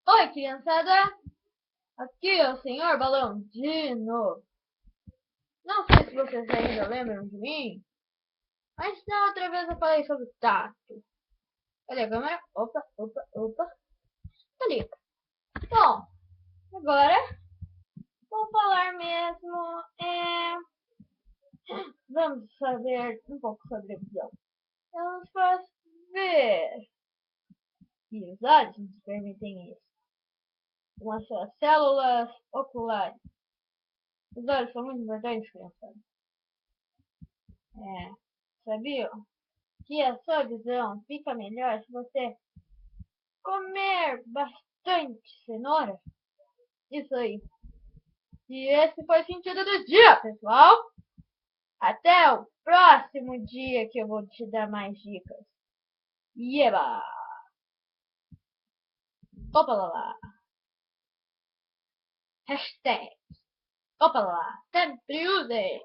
Oi, criançada! Aqui é o Senhor Balão de novo. Não sei se vocês ainda lembram de mim, mas da outra vez eu falei sobre o tato. Cadê a câmera? Opa, opa, opa. Tá ali. Bom, agora vou falar mesmo. Vamos saber um pouco sobre a visão. Vamos ver. E os olhos nos permitem isso. Com as suas células oculares. Os olhos são muito importantes, criançada. Sabiam? Que a sua visão fica melhor se você comer bastante cenoura. Isso aí. E esse foi o sentido do dia, pessoal. Até o próximo dia que eu vou te dar mais dicas. Yeba! Opa lá lá. Hashtag. Opa lá lá. Sempre usem.